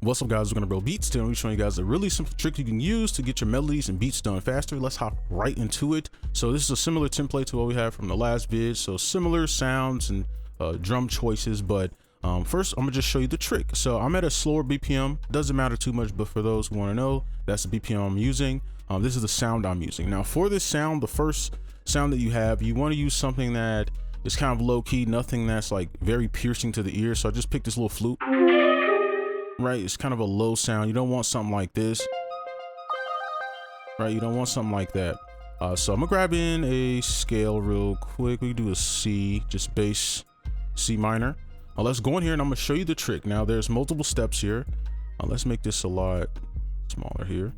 What's up, guys? We're gonna BroBeatzTV. I'm showing you guys a really simple trick you can use to get your melodies and beats done faster. Let's hop right into it. So this is a similar template to what we had from the last vid. So similar sounds and drum choices, but first I'm gonna just show you the trick. So I'm at a slower BPM. Doesn't matter too much, but for those who want to know, that's the BPM I'm using. This is the sound I'm using. Now for this sound, the first sound that you have, you want to use something that is kind of low key, nothing that's like very piercing to the ear. So I just picked this little flute. Right, it's kind of a low sound. You don't want something like this, right? You don't want something like that. So I'm gonna grab in a scale real quick. We can do a C, just bass C minor. Let's go in here and I'm gonna show you the trick. Now there's multiple steps here. Let's make this a lot smaller here.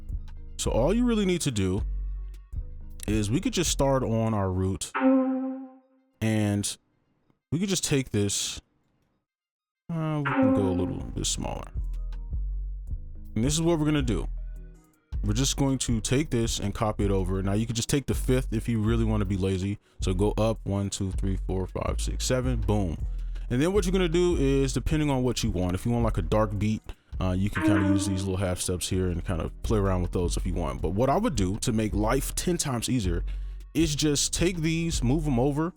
So all you really need to do is we could just start on our root and we could just take this. We can go a little bit smaller. And this is what we're gonna do. We're just going to take this and copy it over. Now you can just take the fifth if you really want to be lazy. So go up 1, 2, 3, 4, 5, 6, 7, boom. And then what you're gonna do is, depending on what you want, if you want like a dark beat, you can kind of use these little half steps here and kind of play around with those if you want. But what I would do to make life 10 times easier is just take these, move them over.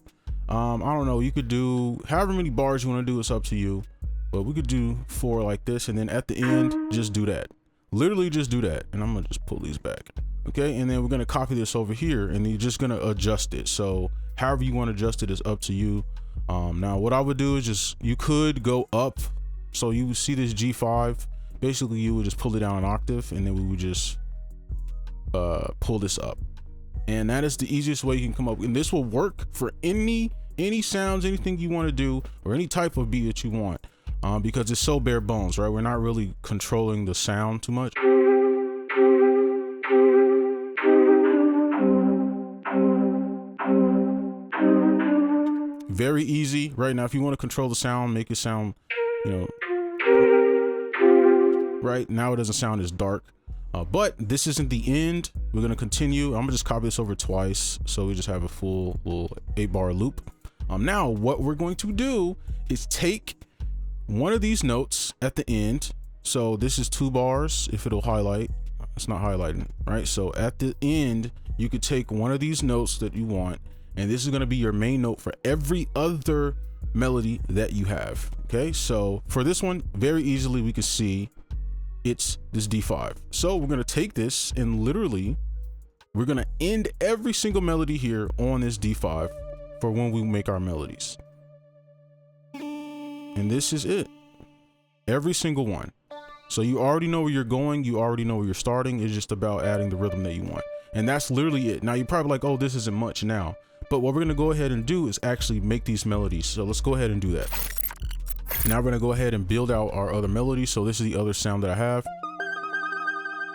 I don't know, you could do however many bars you want to do, it's up to you. But we could do 4 like this, and then at the end, just do that. Literally just do that. And I'm gonna just pull these back. Okay, and then we're gonna copy this over here and you're just gonna adjust it. So however you want to adjust it is up to you. Now what I would do is just, you could go up. So you see this G5, basically you would just pull it down an octave and then we would just pull this up. And that is the easiest way you can come up. And this will work for any sounds, anything you want to do, or any type of beat that you want. Because it's so bare bones, right? We're not really controlling the sound too much. Very easy, right? Now, if you want to control the sound, make it sound, you know, right now it doesn't sound as dark. But this isn't the end. We're gonna continue. I'm gonna just copy this over twice, so we just have a full little 8-bar loop. Now what we're going to do is take one of these notes at the end. So this is 2 bars. If it'll highlight, it's not highlighting, right? So at the end, you could take one of these notes that you want, and this is going to be your main note for every other melody that you have. Okay, so for this one, very easily we can see it's this D5. So we're going to take this and literally we're going to end every single melody here on this D5 for when we make our melodies. And this is it, every single one. So you already know where you're going, you already know where you're starting. It's just about adding the rhythm that you want, and that's literally it. Now you're probably like, oh, this isn't much now, but what we're gonna go ahead and do is actually make these melodies. So let's go ahead and do that. Now we're gonna go ahead and build out our other melodies. So this is the other sound that I have.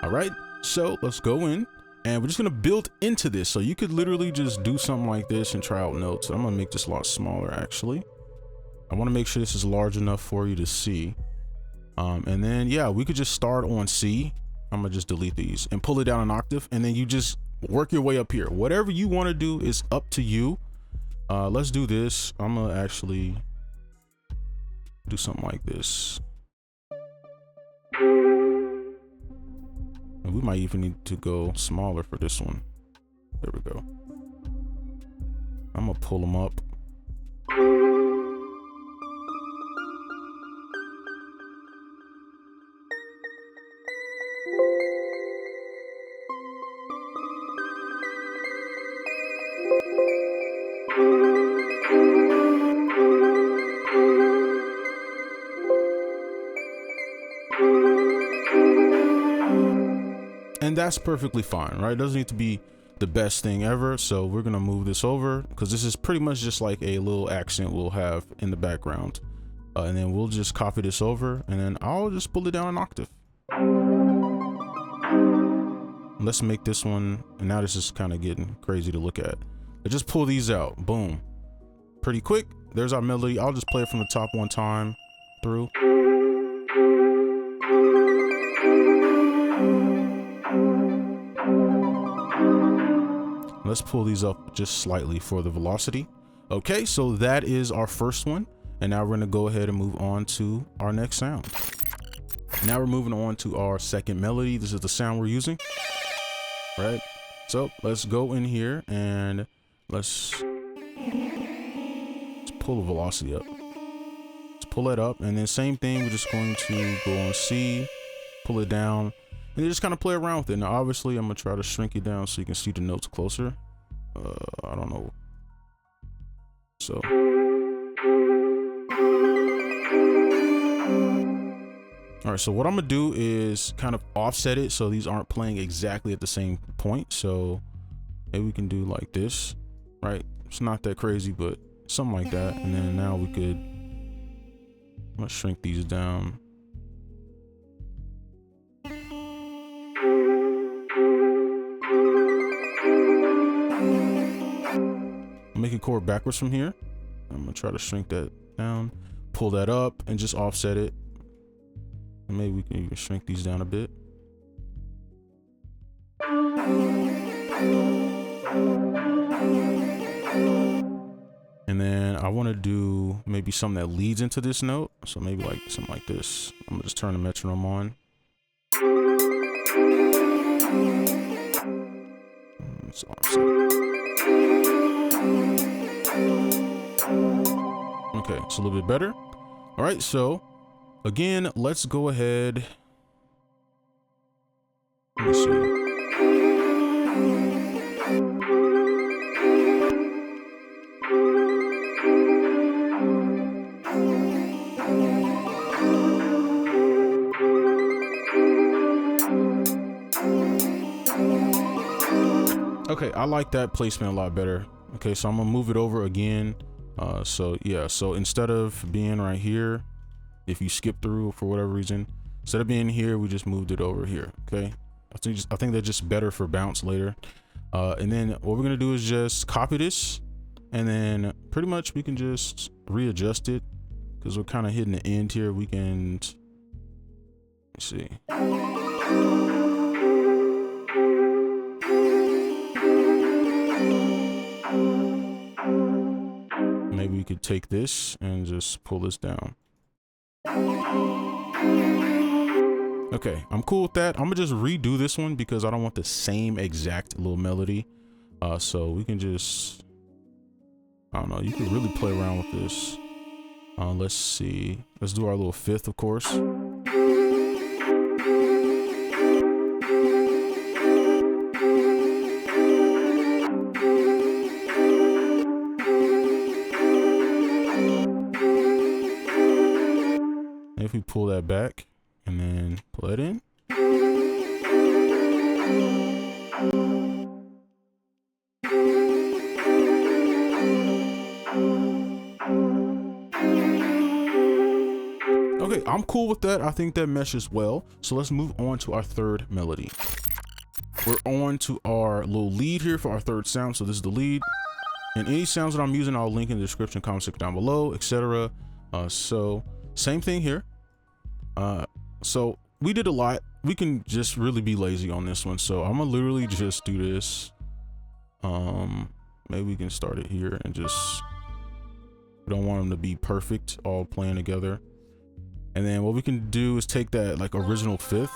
All right, so let's go in and we're just gonna build into this. So you could literally just do something like this and try out notes. I'm gonna make this a lot smaller actually. I want to make sure this is large enough for you to see. And then, yeah, we could just start on C. I'm gonna just delete these and pull it down an octave. And then you just work your way up here. Whatever you want to do is up to you. Let's do this. I'm gonna actually do something like this. And we might even need to go smaller for this one. There we go. I'm gonna pull them up. And that's perfectly fine, right? It doesn't need to be the best thing ever. So we're gonna move this over because this is pretty much just like a little accent we'll have in the background. And then we'll just copy this over and then I'll just pull it down an octave. Let's make this one, and now this is kind of getting crazy to look at. Let's just pull these out, boom. Pretty quick, there's our melody. I'll just play it from the top one time through. Let's pull these up just slightly for the velocity. Okay, so that is our first one. And now we're gonna go ahead and move on to our next sound. Now we're moving on to our second melody. This is the sound we're using, right? So let's go in here and let's pull the velocity up. Let's pull it up, and then same thing, we're just going to go on C, pull it down, and just kind of play around with it. Now obviously I'm gonna try to shrink it down so you can see the notes closer. I don't know. So all right, so what I'm gonna do is kind of offset it so these aren't playing exactly at the same point. So maybe we can do like this, right? It's not that crazy, but something like that. And then now we could, I'm gonna shrink these down. Make a chord backwards from here. I'm gonna try to shrink that down, pull that up, and just offset it. And maybe we can even shrink these down a bit. And then I want to do maybe something that leads into this note. So maybe like something like this. I'm gonna just turn the metronome on. Let's offset. Okay, it's a little bit better. All right, so again, let's go ahead. Let me see. Okay, I like that placement a lot better. Okay, so I'm gonna move it over again. So yeah, so instead of being right here, if you skip through for whatever reason, instead of being here, we just moved it over here. Okay, I think that's just better for bounce later. And then what we're gonna do is just copy this, and then pretty much we can just readjust it because we're kind of hitting the end here. We can, let's see. Maybe we could take this and just pull this down. Okay, I'm cool with that. I'm gonna just redo this one because I don't want the same exact little melody. So we can just, I don't know, you can really play around with this. Let's see. Let's do our little fifth, of course. If we pull that back and then pull it in. Okay, I'm cool with that. I think that meshes well. So let's move on to our third melody. We're on to our little lead here for our third sound. So this is the lead. And any sounds that I'm using, I'll link in the description, comment section down below, etc. So same thing here. So we did a lot. We can just really be lazy on this one. So I'm gonna literally just do this. Maybe we can start it here and just, we don't want them to be perfect, all playing together. And then what we can do is take that like original fifth,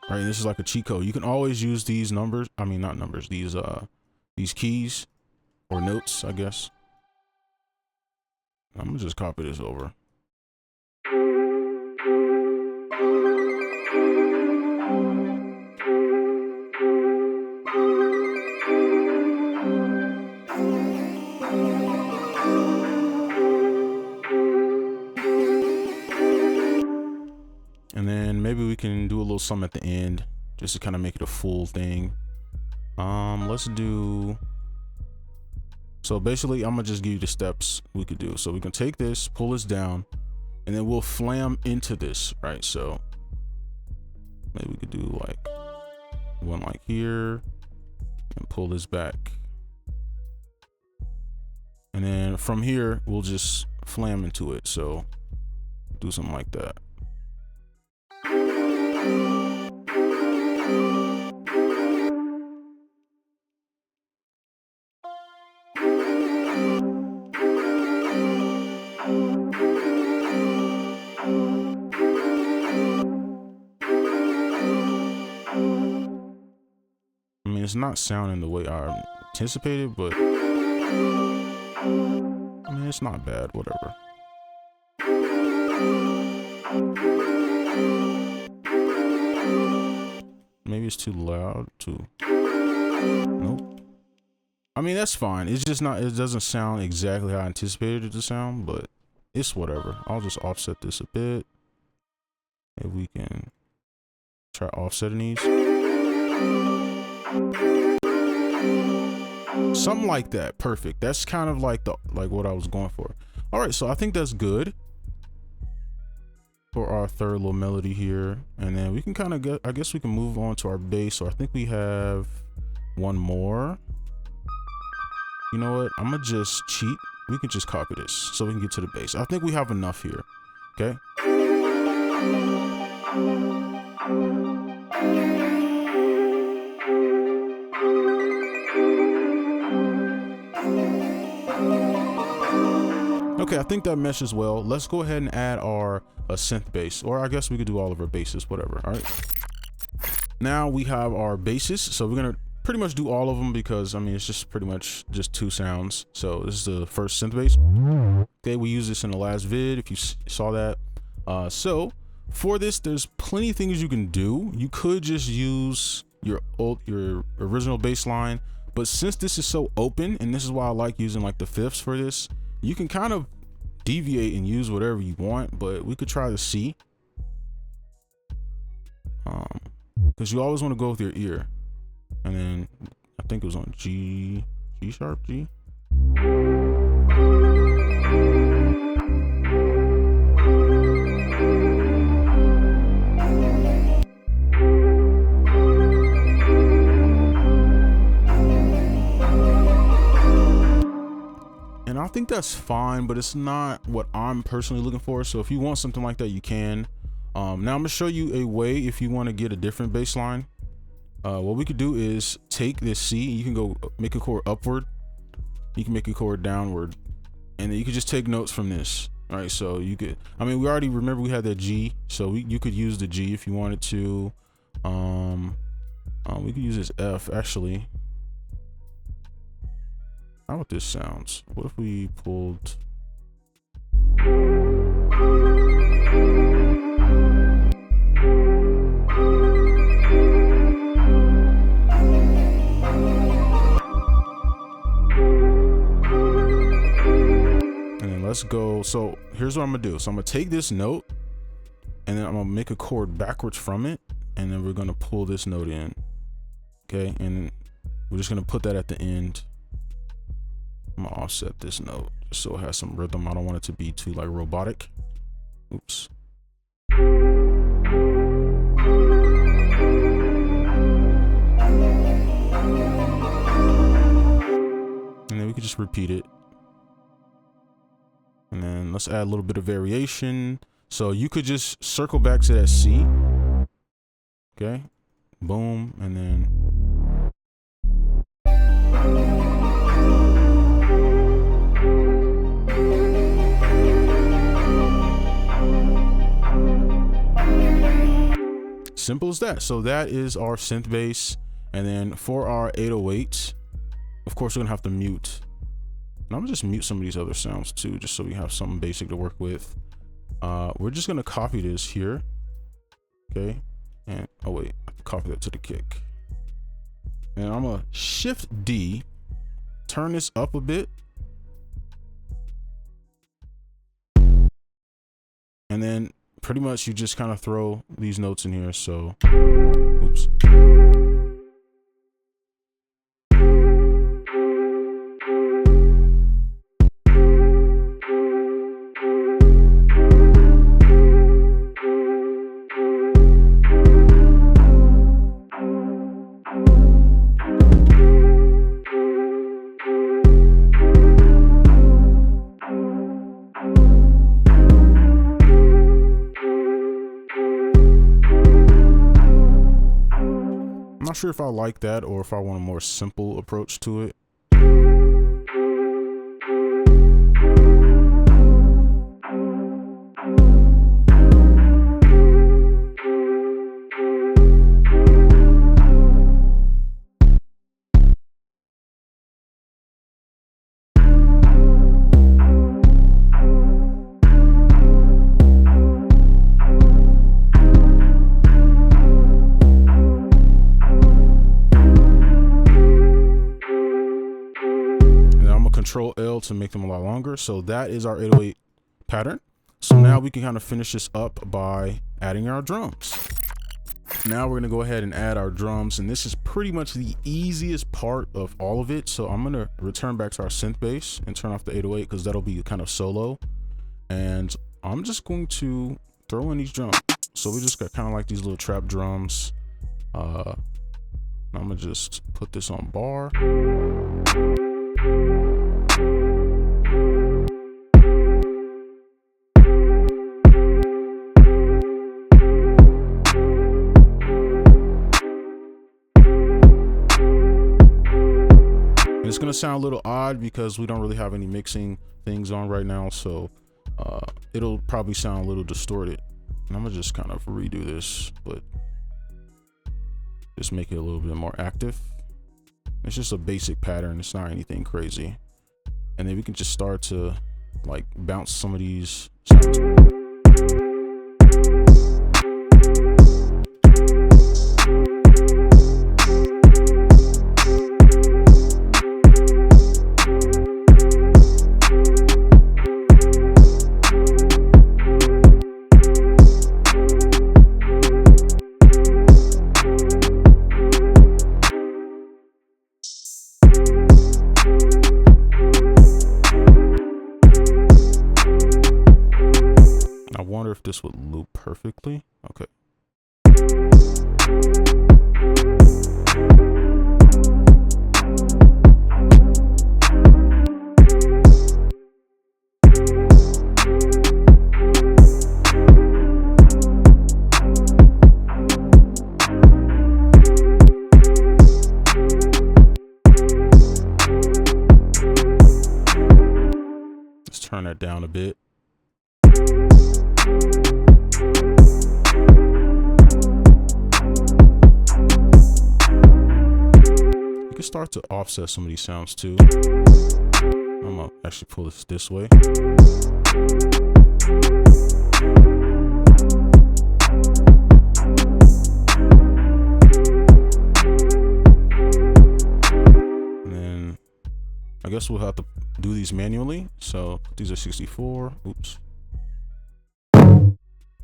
right? And this is like a cheat code. You can always use these numbers. I mean, not numbers, these keys or notes, I guess. I'm gonna just copy this over. And then maybe we can do a little something at the end just to kind of make it a full thing. Let's do, so basically I'm gonna just give you the steps we could do. So we can take this, pull this down, and then we'll flam into this, right? So maybe we could do like one like here and pull this back. And then from here, we'll just flam into it. So do something like that. mean, it's not sounding the way I anticipated, but I mean, it's not bad, whatever. Maybe it's too loud, nope. I mean, that's fine. It's just not, it doesn't sound exactly how I anticipated it to sound, but it's whatever. I'll just offset this a bit. If we can try offsetting these. Something like that. Perfect. That's kind of like what I was going for. All right, so I think that's good for our third little melody here. And then we can kind of I guess we can move on to our bass. So I think we have one more. You know what? I'm gonna just cheat. We can just copy this so we can get to the bass. I think we have enough here. Okay. Okay, I think that meshes well. Let's go ahead and add our synth bass, or I guess we could do all of our basses, whatever. All right. Now we have our basses, so we're gonna pretty much do all of them because I mean it's just pretty much just 2 sounds. So this is the first synth bass. Okay, we used this in the last vid if you saw that. So for this, there's plenty of things you can do. You could just use your original bass line, but since this is so open, and this is why I like using like the fifths for this, you can kind of deviate and use whatever you want. But we could try the C, because you always want to go with your ear. And then I think it was on G sharp, G. And I think that's fine, but it's not what I'm personally looking for. So if you want something like that, you can. Now I'm gonna show you a way if you want to get a different bass line. What we could do is take this C, you can go make a chord upward, you can make a chord downward, and then you could just take notes from this. All right, so you could, I mean, we already remember we had that G, so you could use the G if you wanted to. We could use this F actually. How about this sounds? What if we pulled? Let's go. So here's what I'm gonna do. So I'm gonna take this note and then I'm gonna make a chord backwards from it, and then we're gonna pull this note in. Okay, and we're just gonna put that at the end. I'm gonna offset this note just so it has some rhythm. I don't want it to be too like robotic. Oops. And then we can just repeat it. And then let's add a little bit of variation. So you could just circle back to that C. Okay, boom, and then. Simple as that. So that is our synth bass. And then for our 808, of course, we're gonna have to mute. And I'm gonna just mute some of these other sounds too, just so we have something basic to work with. We're just gonna copy this here. Okay. And oh wait, I can copy that to the kick. And I'm gonna shift D, turn this up a bit. And then pretty much you just kind of throw these notes in here. So, oops. I'm not sure if I like that or if I want a more simple approach to it. Control L to make them a lot longer. So that is our 808 pattern. So now we can kind of finish this up by adding our drums. Now we're gonna go ahead and add our drums, and this is pretty much the easiest part of all of it. So I'm gonna return back to our synth bass and turn off the 808 because that'll be kind of solo. And I'm just going to throw in these drums. So we just got kind of like these little trap drums. I'm gonna just put this on bar. It's gonna sound a little odd because we don't really have any mixing things on right now, so it'll probably sound a little distorted. And I'm gonna just kind of redo this, but just make it a little bit more active. It's just a basic pattern, it's not anything crazy. And then we can just start to like bounce some of these sounds. I wonder if this would loop perfectly. Okay. Let's turn that down a bit. You can start to offset some of these sounds too. I'm gonna actually pull this way. And then I guess we'll have to do these manually. So these are 64. Oops.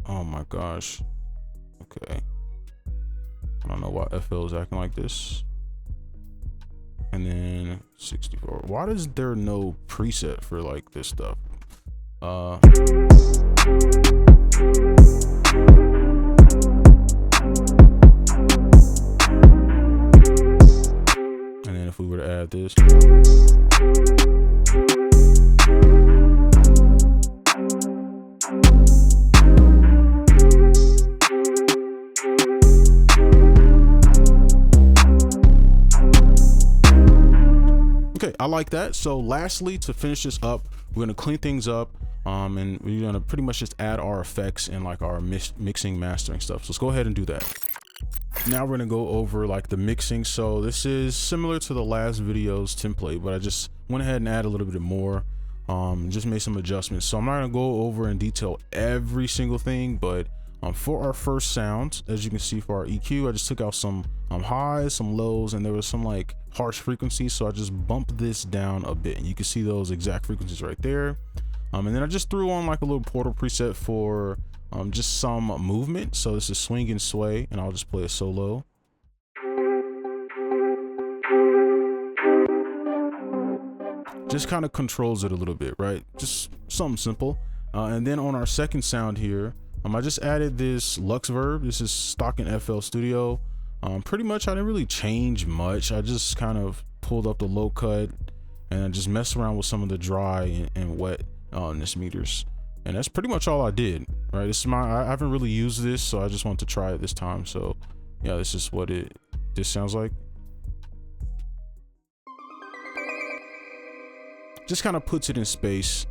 Oh my gosh. Okay. I don't know why FL is acting like this. And then 64. Why is there no preset for like this stuff? And then if we were to add this. Okay, I like that. So lastly, to finish this up, we're gonna clean things up, and we're gonna pretty much just add our effects and like our mixing, mastering stuff. So let's go ahead and do that. Now we're gonna go over like the mixing. So this is similar to the last video's template, but I just went ahead and added a little bit more, just made some adjustments. So I'm not gonna go over in detail every single thing, but for our first sound, as you can see for our EQ, I just took out some highs, some lows, and there was some like harsh frequencies. So I just bumped this down a bit, and you can see those exact frequencies right there. And then I just threw on like a little portal preset for just some movement. So this is swing and sway, and I'll just play a solo. Just kind of controls it a little bit, right? Just something simple. And then on our second sound here, I just added this LOWEND. This is stock in FL Studio. Pretty much I didn't really change much. I just kind of pulled up the low cut and I just messed around with some of the dry and wet meters. And that's pretty much all I did, right? This is I haven't really used this, so I just wanted to try it this time. So yeah, this is what this sounds like. Just kind of puts it in space.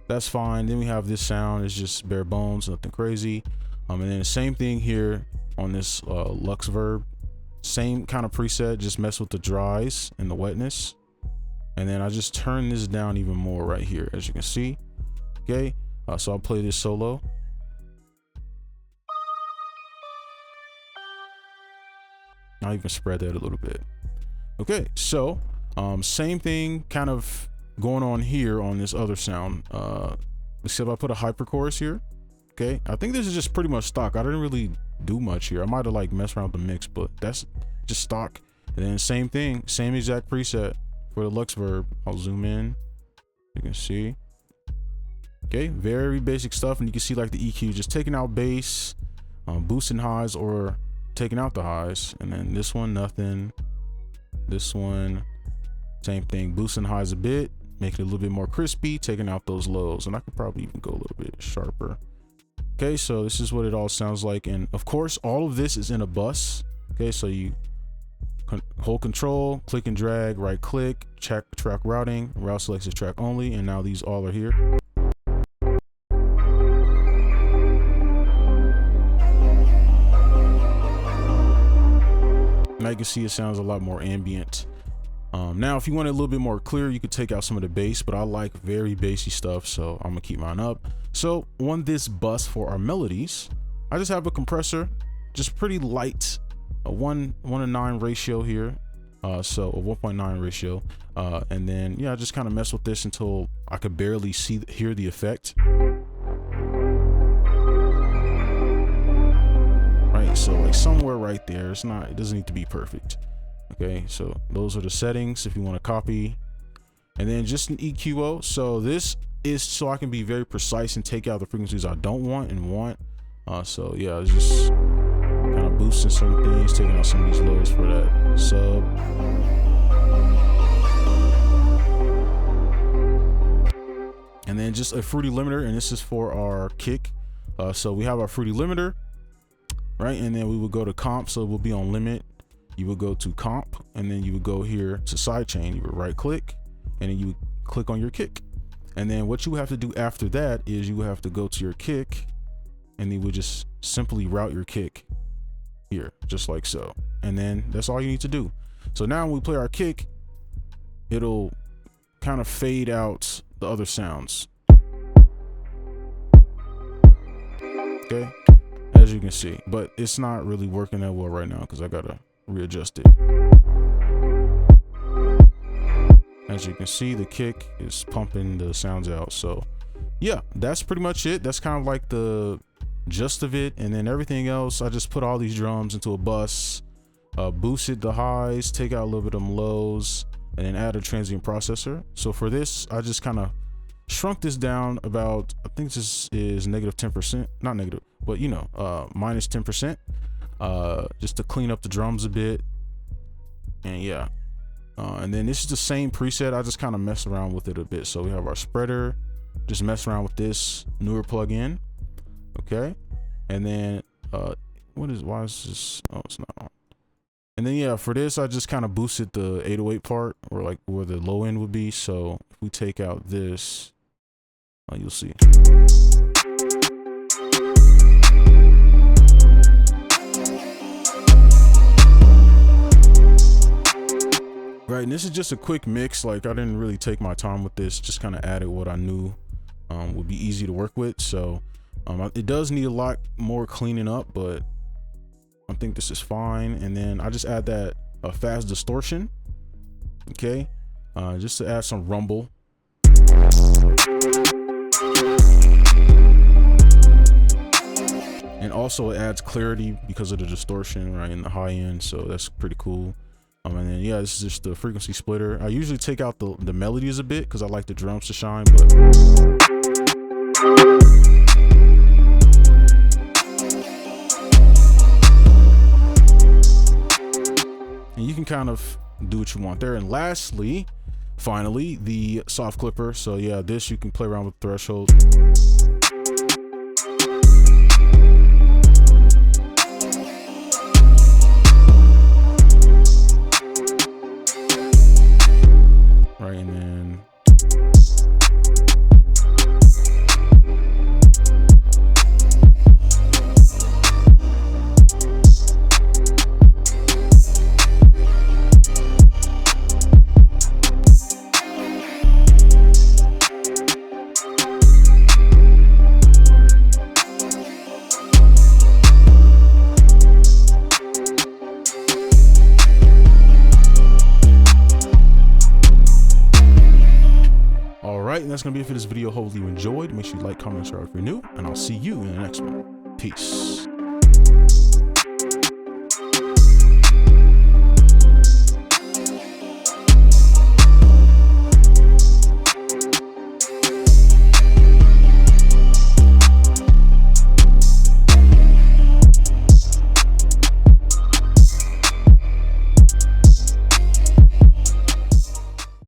That's fine. Then we have this sound. It's just bare bones, nothing crazy. And then the same thing here on this LOWEND. Same kind of preset, just mess with the dries and the wetness. And then I just turn this down even more right here, as you can see. Okay, so I'll play this solo. I'll even spread that a little bit. Okay, so same thing, kind of going on here on this other sound. Except I put a hyperchorus here. Okay, I think this is just pretty much stock. I didn't really do much here. I might have like messed around with the mix, but that's just stock. And then same thing, same exact preset for the 𝗏𝗏𝗡𝗏. I'll zoom in. You can see. Okay, very basic stuff, and you can see like the EQ just taking out bass, boosting highs or taking out the highs. And then this one, nothing. This one, same thing, boosting highs a bit, making it a little bit more crispy, taking out those lows. And I could probably even go a little bit sharper. Okay, so this is what it all sounds like. And of course, all of this is in a bus. Okay, so you hold control, click and drag, right click, check track routing, route selects is track only, and now these all are here. Now you can see it sounds a lot more ambient. Now, if you want it a little bit more clear, you could take out some of the bass, but I like very bassy stuff, so I'm gonna keep mine up. So on this bus for our melodies, I just have a compressor, just pretty light, a 1:9 ratio here, so a 1.9 ratio, and then yeah, I just kind of mess with this until I could barely hear the effect. Right, so like somewhere right there. It doesn't need to be perfect. Okay, so those are the settings if you want to copy. And then just an EQO. So this is so I can be very precise and take out the frequencies I don't want and want. So yeah, it's just kind of boosting some things, taking out some of these lows for that sub. And then just a fruity limiter, and this is for our kick. So we have our fruity limiter, right? And then we would go to comp, so it will be on limit. You would go to comp, and then you would go here to sidechain. You would right click, and then you would click on your kick. And then what you have to do after that is you have to go to your kick, and you would just simply route your kick here, just like so. And then that's all you need to do. So now when we play our kick, it'll kind of fade out the other sounds. Okay, as you can see, but it's not really working that well right now because I gotta readjust it. As you can see, the kick is pumping the sounds out. So yeah, that's pretty much it. That's kind of like the gist of it. And then everything else, I just put all these drums into a bus, boosted the highs, take out a little bit of them lows, and then add a transient processor. So for this, I just kind of shrunk this down about, I think this is -10%, not negative, but you know, -10%, just to clean up the drums a bit. And yeah, and then this is the same preset. I just kind of mess around with it a bit. So we have our spreader, just mess around with this newer plugin. Okay, and then why is this? Oh, it's not on. And then yeah, for this, I just kind of boosted the 808 part, or like where the low end would be. So if we take out this, you'll see. Right, and this is just a quick mix. Like I didn't really take my time with this, just kind of added what I knew would be easy to work with. So it does need a lot more cleaning up, but I think this is fine. And then I just add that fast distortion, okay, just to add some rumble. And also it adds clarity because of the distortion right in the high end, so that's pretty cool. And then yeah, this is just the frequency splitter. I usually take out the melodies a bit because I like the drums to shine, but and you can kind of do what you want there. And lastly, finally, the soft clipper. So yeah, this you can play around with threshold. Right, and then that's gonna be it for this video. Hopefully you enjoyed. Make sure you like, comment, and subscribe if you're new, and I'll see you in the next one. Peace.